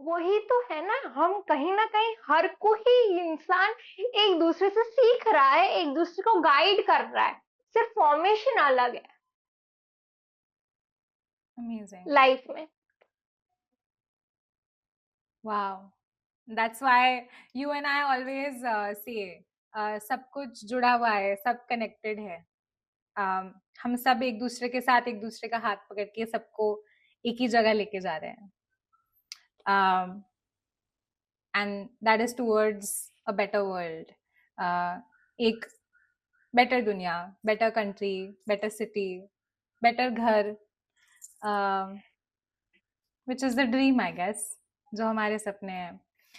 वही तो है ना, हम कहीं ना कहीं हर कोई इंसान एक दूसरे से सीख रहा है, एक दूसरे को गाइड कर रहा है, सिर्फ फॉर्मेशन अलग है अमेजिंग। लाइफ में। Wow, that's why you and I always say सब कुछ जुड़ा हुआ है, सब कनेक्टेड है। हम सब एक दूसरे के साथ एक दूसरे का हाथ पकड़ के सबको एक ही जगह लेके जा रहे हैं, and that is towards a better world, एक बेटर दुनिया, better country, better city, better घर, which is the dream I guess, जो हमारे सपने हैं।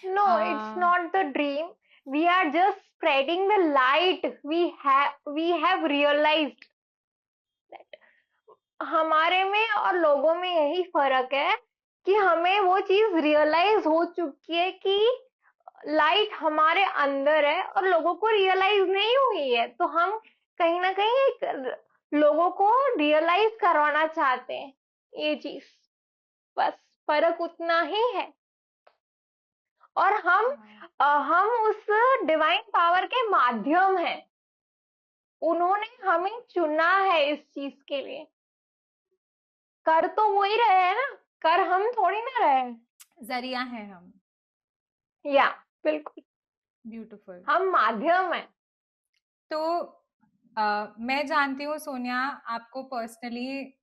No, it's not the dream, we are just spreading the light, we have realised that हमारे में और लोगों में यही फर्क है कि हमें वो चीज रियलाइज हो चुकी है कि लाइट हमारे अंदर है और लोगों को रियलाइज नहीं हुई है, तो हम कहीं ना कहीं एक लोगों को रियलाइज करवाना चाहते हैं ये चीज, बस फर्क उतना ही है। और हम उस डिवाइन पावर के माध्यम हैं, उन्होंने हमें चुना है इस चीज के लिए। कर तो वो ही रहे हैं ना, कर हम थोड़ी ना रहे हैं। जरिया है हम। या बिल्कुल, ब्यूटिफुल। हम माध्यम हैं। तो मैं जानती हूँ सोनिया आपको पर्सनली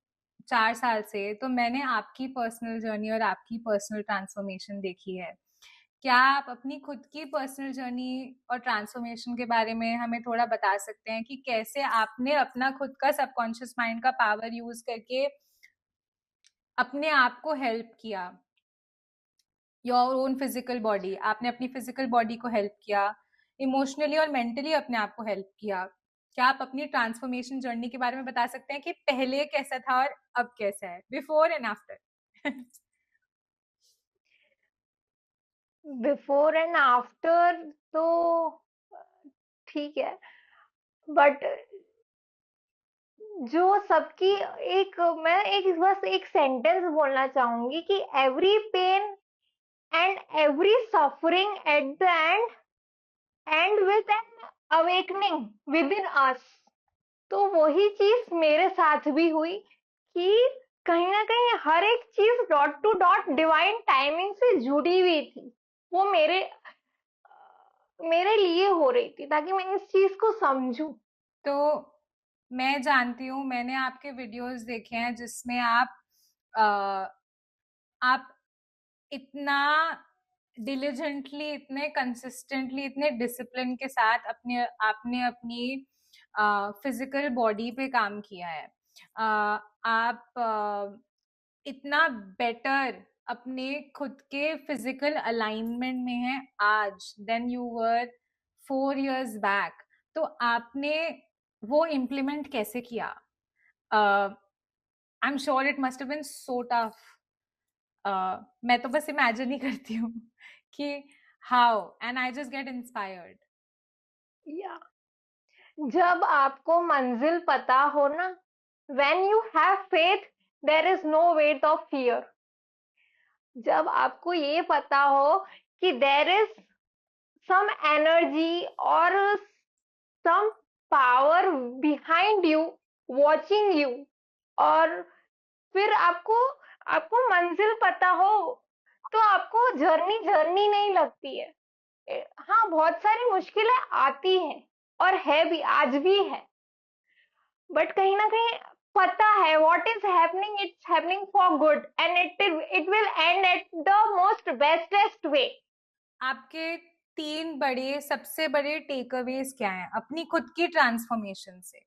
4 साल से, तो मैंने आपकी पर्सनल जर्नी और आपकी पर्सनल ट्रांसफॉर्मेशन देखी है। क्या आप अपनी खुद की पर्सनल जर्नी और ट्रांसफॉर्मेशन के बारे में हमें थोड़ा बता सकते हैं कि कैसे आपने अपना खुद का सबकॉन्शियस माइंड का पावर यूज करके अपने आप को हेल्प किया, योर ओन फिजिकल बॉडी, आपने अपनी फिजिकल बॉडी को हेल्प किया, इमोशनली और मेंटली अपने आप को हेल्प किया। क्या आप अपनी ट्रांसफॉर्मेशन जर्नी के बारे में बता सकते हैं कि पहले कैसा था और अब कैसा है, before and after? Before and after तो ठीक है, बट जो सबकी एक, मैं एक बस एक सेंटेंस बोलना चाहूंगी कि every pain and every suffering at the end with an awakening within us. तो वही चीज मेरे साथ भी हुई कि कहीं ना कहीं हर एक चीज dot to dot divine timing से जुड़ी हुई थी। वो मेरे लिए हो रही थी ताकि मैं इस चीज को समझूं। तो मैं जानती हूँ, मैंने आपके वीडियोस देखे हैं जिसमें आप इतना डिलिजेंटली, इतने कंसिस्टेंटली, इतने डिसिप्लिन के साथ अपने आपने अपनी फिजिकल बॉडी पे काम किया है। आप इतना बेटर अपने खुद के फिजिकल अलाइनमेंट में है आज than you were 4 years back. तो आपने वो इम्प्लीमेंट कैसे किया? I am sure it must have been so tough. मैं तो बस इमेजिन ही करती हूँ कि how, and I just get inspired. या जब आपको मंजिल पता हो ना, when you have faith there is no weight of fear. जब आपको ये पता हो कि देयर इज सम एनर्जी और some power behind you, watching you, और फिर आपको आपको मंजिल पता हो, तो आपको जर्नी जर्नी नहीं लगती है। हाँ, बहुत सारी मुश्किलें आती हैं और है भी, आज भी है, बट कहीं ना कहीं पता है what is happening, it's happening for good and it will end at the most bestest way. आपके 3 बड़े, सबसे बड़े टेक अवेज क्या हैं अपनी खुद की ट्रांसफॉर्मेशन से,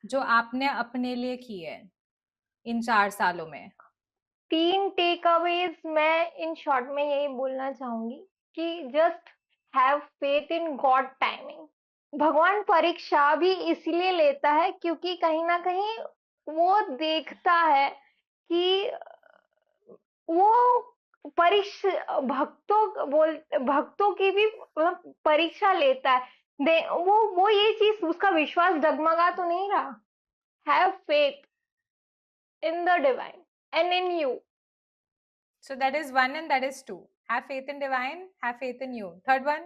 जो आपने अपने लिए की है इन 4 सालों में? 3 टेक अवेज मैं इन शॉर्ट में यही बोलना चाहूंगी कि just have faith in God timing. भगवान परीक्षा भी इसलिए लेता है क्योंकि कहीं ना कहीं वो देखता है कि वो भक्तों की भी मतलब परीक्षा लेता है। वो ये चीज, उसका विश्वास डगमगा तो नहीं रहा। Have faith in the divine and in you. So that is 1 and that is 2. Have faith in divine, have faith in you. Third one?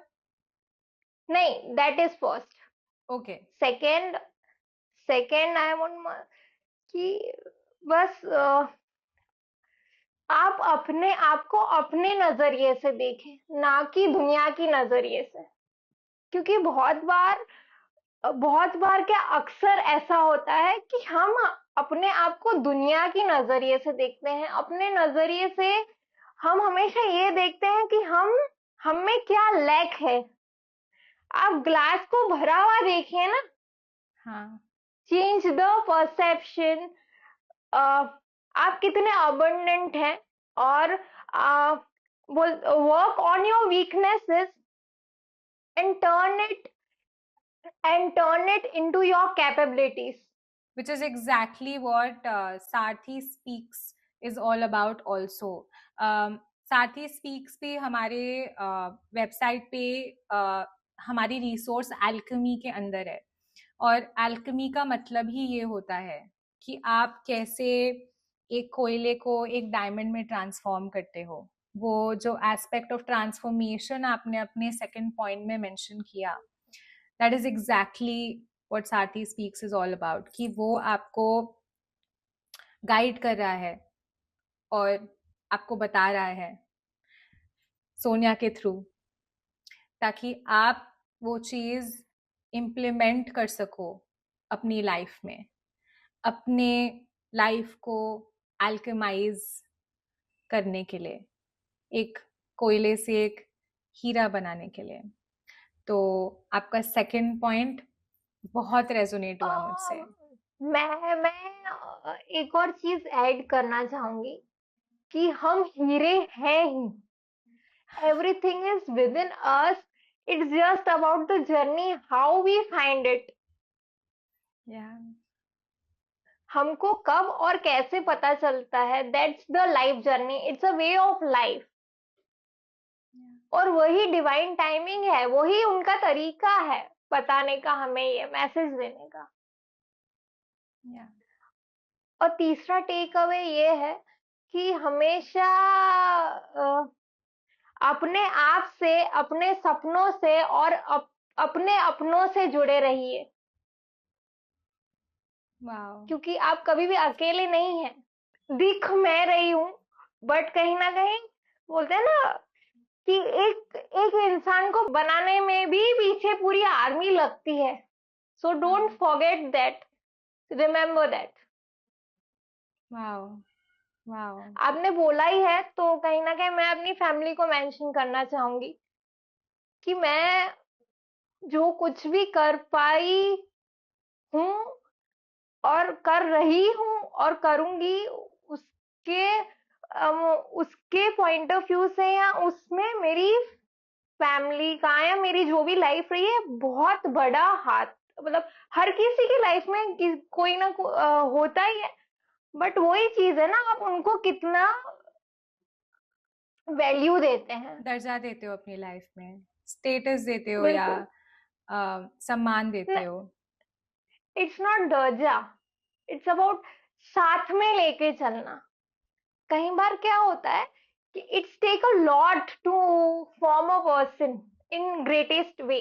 नहीं, that is first. Okay. Second, I want कि बस आप अपने आप को अपने नजरिए से देखें, ना कि दुनिया की नजरिए से। क्योंकि बहुत बार क्या अक्सर ऐसा होता है कि हम अपने आप को दुनिया की नजरिए से देखते हैं। अपने नजरिए से हम हमेशा ये देखते हैं कि हम में क्या लैक है। आप ग्लास को भरा हुआ देखिए ना। हाँ. Change the perception. आप कितने अबंडेंट हैं, और work on your weaknesses and turn it into your capabilities. Which is exactly what Sarthi Speaks is all about also. Sarthi Speaks पे हमारे वेबसाइट पे हमारी रिसोर्स एल्केमी के अंदर है, और एल्केमी का मतलब ही ये होता है कि आप कैसे एक कोयले को एक डायमंड में ट्रांसफॉर्म करते हो। वो जो एस्पेक्ट ऑफ ट्रांसफॉर्मेशन आपने अपने सेकंड पॉइंट में मेंशन किया, that is exactly what Sarthi Speaks is all about, कि वो आपको गाइड कर रहा है और आपको बता रहा है सोनिया के थ्रू, ताकि आप वो चीज इम्प्लीमेंट कर सको अपनी लाइफ में, अपने लाइफ को अल्केमाइज करने के लिए, एक कोयले से एक हीरा बनाने के लिए। तो आपका सेकंड पॉइंट बहुत रेजोनेट हुआ मुझसे। मैं एक और चीज ऐड करना चाहूंगी कि हम हीरे हैं ही। Everything is within us, it's just about the journey, how we find it. हमको कब और कैसे पता चलता है, that's the life journey, it's a way of life. और वही डिवाइन टाइमिंग है, वही उनका तरीका है बताने का, हमें ये मैसेज देने का। और तीसरा टेक अवे ये है कि हमेशा अपने आप से, अपने सपनों से और अपने अपनों से जुड़े रहिए। क्योंकि आप कभी भी अकेले नहीं हैं। दिख मैं रही हूँ, बट कहीं ना कहीं बोलते हैं ना कि एक इंसान को बनाने में भी पीछे पूरी आर्मी लगती है। So don't forget that, remember that. आपने बोला ही है तो कहीं ना कहीं मैं अपनी फैमिली को मेंशन करना चाहूंगी कि मैं जो कुछ भी कर पाई हूँ और कर रही हूँ और करूंगी, उसके पॉइंट ऑफ व्यू से, या उसमें मेरी फैमिली का या मेरी जो भी लाइफ रही है बहुत बड़ा हाथ। मतलब हर किसी की लाइफ में कोई ना होता ही है, बट वही चीज है ना, आप उनको कितना वैल्यू देते हैं, दर्जा देते हो अपनी लाइफ में, स्टेटस देते हो या सम्मान देते हो। इट्स नॉट दर्जा, इट्स अबाउट साथ में लेके चलना। कई बार क्या होता है कि it's take a lot to form a person in greatest way,